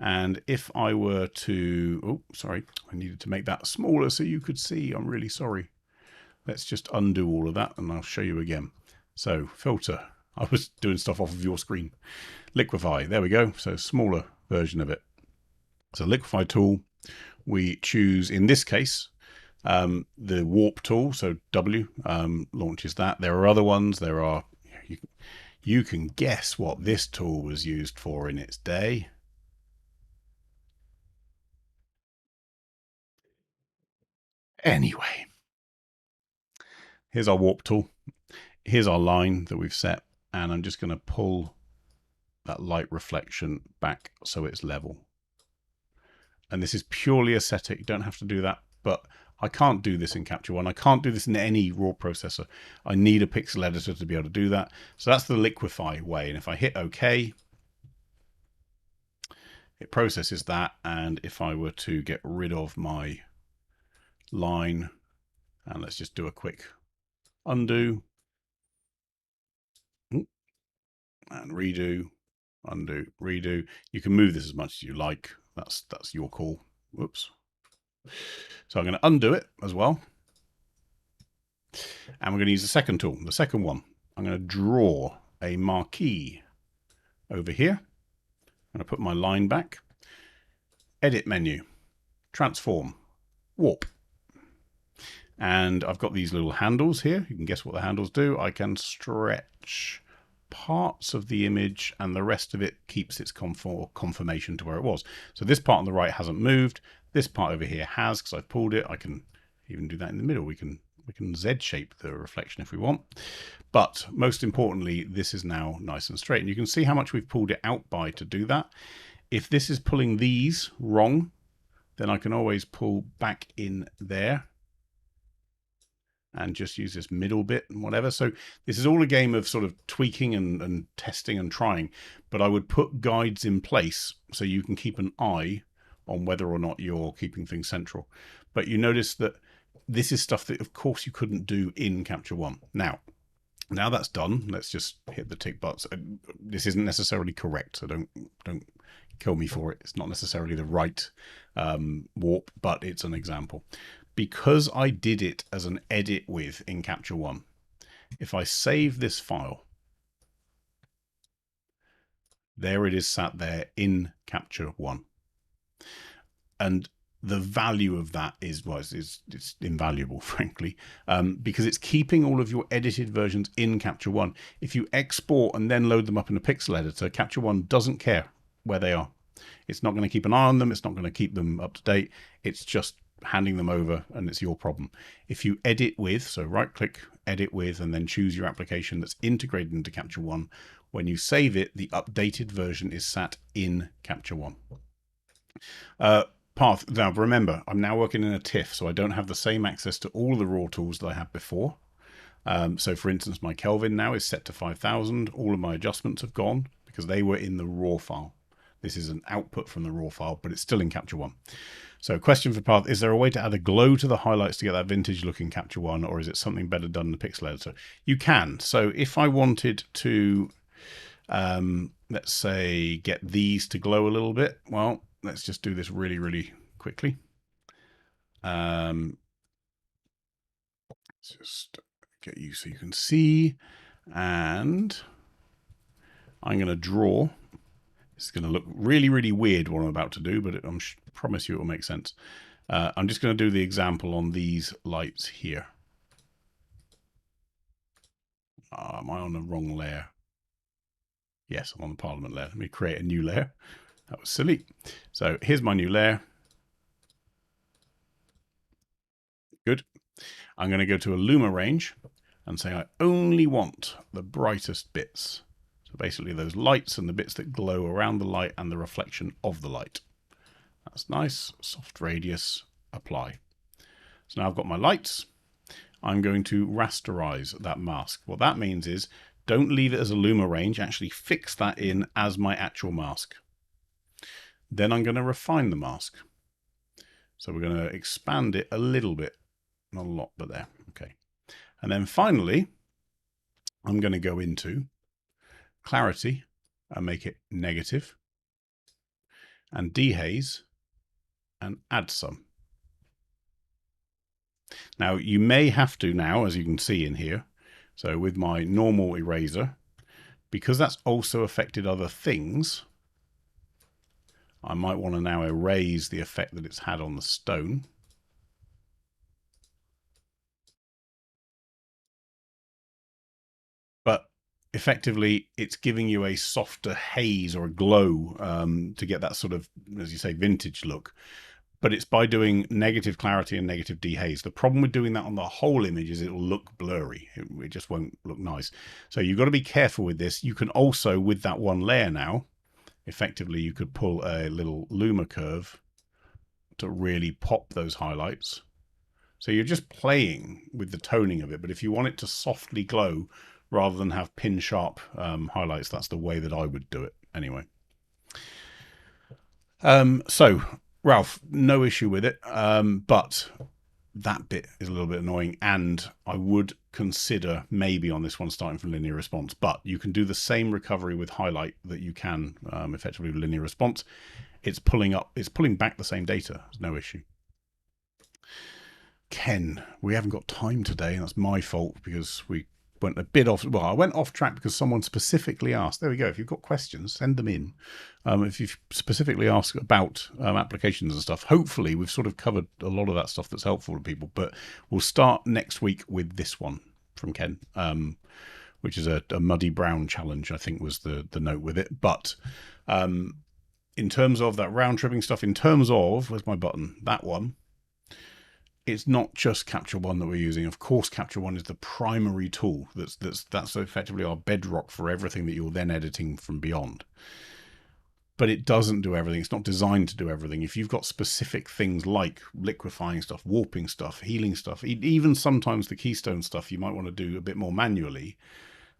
Speaker 1: And if I were to, oh, sorry, I needed to make that smaller so you could see. I'm really sorry. Let's just undo all of that and I'll show you again. So filter, I was doing stuff off of your screen. Liquify, there we go. So smaller version of it. So Liquify tool, we choose, in this case, the warp tool. So W launches that. There are other ones. There are, you can guess what this tool was used for in its day. Anyway, here's our warp tool. Here's our line that we've set, and I'm just going to pull that light reflection back so it's level. And this is purely aesthetic. You don't have to do that, but I can't do this in Capture One. I can't do this in any raw processor. I need a pixel editor to be able to do that. So that's the Liquify way. And if I hit OK, it processes that. And if I were to get rid of my line, and let's just do a quick undo and redo, undo, redo. You can move this as much as you like. That's your call. Whoops. So I'm going to undo it as well. And we're going to use the second tool, the second one. I'm going to draw a marquee over here. I'm going to put my line back. Edit menu, transform. warp. And I've got these little handles here. You can guess what the handles do. I can stretch parts of the image and the rest of it keeps its conformation to where it was. So this part on the right hasn't moved. This part over here has, because I've pulled it. I can even do that in the middle. We can Z shape the reflection if we want. But most importantly, this is now nice and straight. And you can see how much we've pulled it out by to do that. If this is pulling these wrong, then I can always pull back in there and just use this middle bit and whatever. So this is all a game of sort of tweaking and testing and trying, but I would put guides in place so you can keep an eye on whether or not you're keeping things central. But you notice that this is stuff that of course you couldn't do in Capture One. Now that's done, let's just hit the tick box. This isn't necessarily correct, so don't kill me for it. It's not necessarily the right warp, but it's an example. Because I did it as an edit with in Capture One, if I save this file, there it is sat there in Capture One. And the value of that is it's invaluable, frankly, because it's keeping all of your edited versions in Capture One. If you export and then load them up in a pixel editor, Capture One doesn't care where they are. It's not going to keep an eye on them. It's not going to keep them up to date. It's just handing them over, and it's your problem. If you edit with, so right click, edit with, and then choose your application that's integrated into Capture One, when you save it, the updated version is sat in Capture One. Path. Now remember, I'm now working in a TIFF, so I don't have the same access to all the raw tools that I had before. So for instance, my Kelvin now is set to 5000. All of my adjustments have gone because they were in the raw file. This is an output from the raw file, but it's still in Capture One. So question for Path, is there a way to add a glow to the highlights to get that vintage look in Capture One, or is it something better done in the pixel editor? You can. So if I wanted to, let's say, get these to glow a little bit, well, let's just do this really, really quickly. Just get you so you can see. And I'm going to draw. It's going to look really, really weird what I'm about to do, but I promise you it will make sense. I'm just going to do the example on these lights here. Am I on the wrong layer? Yes, I'm on the Parliament layer. Let me create a new layer. That was silly. So here's my new layer. Good. I'm going to go to a Luma range and say I only want the brightest bits. So basically those lights and the bits that glow around the light and the reflection of the light. That's nice. Soft radius, apply. So now I've got my lights. I'm going to rasterize that mask. What that means is don't leave it as a Luma range, actually fix that in as my actual mask. Then I'm going to refine the mask. So we're going to expand it a little bit, not a lot, but there. Okay. And then finally, I'm going to go into clarity and make it negative, and dehaze and add some. Now you may have to now, as you can see in here, so with my normal eraser, because that's also affected other things, I might want to now erase the effect that it's had on the stone. But effectively, it's giving you a softer haze or a glow to get that sort of, as you say, vintage look. But it's by doing negative clarity and negative dehaze. The problem with doing that on the whole image is it will look blurry. It just won't look nice. So you've got to be careful with this. You can also, with that one layer now, effectively you could pull a little Luma curve to really pop those highlights. So you're just playing with the toning of it. But if you want it to softly glow rather than have pin sharp highlights, that's the way that I would do it anyway. So Ralph, no issue with it, but that bit is a little bit annoying, and I would consider maybe on this one starting from linear response, but you can do the same recovery with highlight that you can effectively with linear response. It's pulling back the same data. There's no issue. Ken, we haven't got time today, and that's my fault because we went a bit off. Well, I went off track because someone specifically asked. There we go. If you've got questions, send them in. If you've specifically asked about applications and stuff, hopefully we've sort of covered a lot of that stuff that's helpful to people. But we'll start next week with this one from Ken, which is a muddy brown challenge, I think was the note with it. But in terms of that round tripping stuff, in terms of, where's my button? That one. It's not just Capture One that we're using. Of course, Capture One is the primary tool. That's effectively our bedrock for everything that you're then editing from beyond. But it doesn't do everything. It's not designed to do everything. If you've got specific things like liquefying stuff, warping stuff, healing stuff, even sometimes the keystone stuff you might want to do a bit more manually,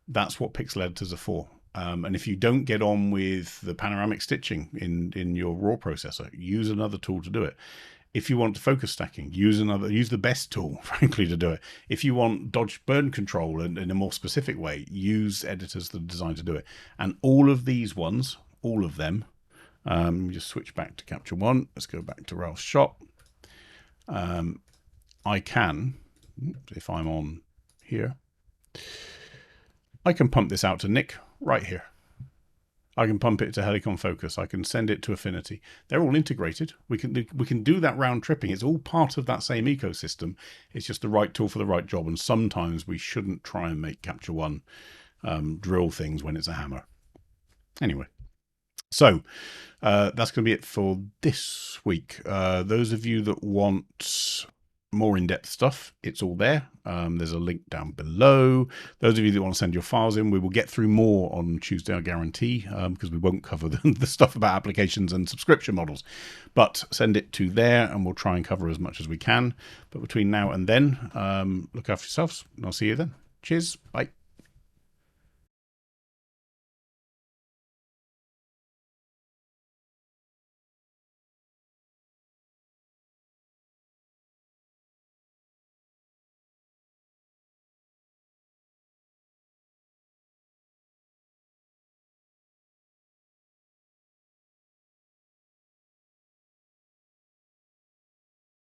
Speaker 1: that's what pixel editors are for. And if you don't get on with the panoramic stitching in your raw processor, use another tool to do it. If you want focus stacking, use the best tool, frankly, to do it. If you want dodge burn control in a more specific way, use editors that are designed to do it. And all of these ones, all of them, just switch back to Capture One. Let's go back to Ralph's shop. I can, if I'm on here, I can pump this out to Nick right here. I can pump it to Helicon Focus. I can send it to Affinity. They're all integrated. We can do that round tripping. It's all part of that same ecosystem. It's just the right tool for the right job. And sometimes we shouldn't try and make Capture One drill things when it's a hammer. Anyway, so that's going to be it for this week. Those of you that want more in-depth stuff, it's all there. There's a link down below. Those of you that want to send your files in, we will get through more on Tuesday, I guarantee, because we won't cover the stuff about applications and subscription models. But send it to there, and we'll try and cover as much as we can. But between now and then, look after yourselves, and I'll see you then. Cheers. Bye.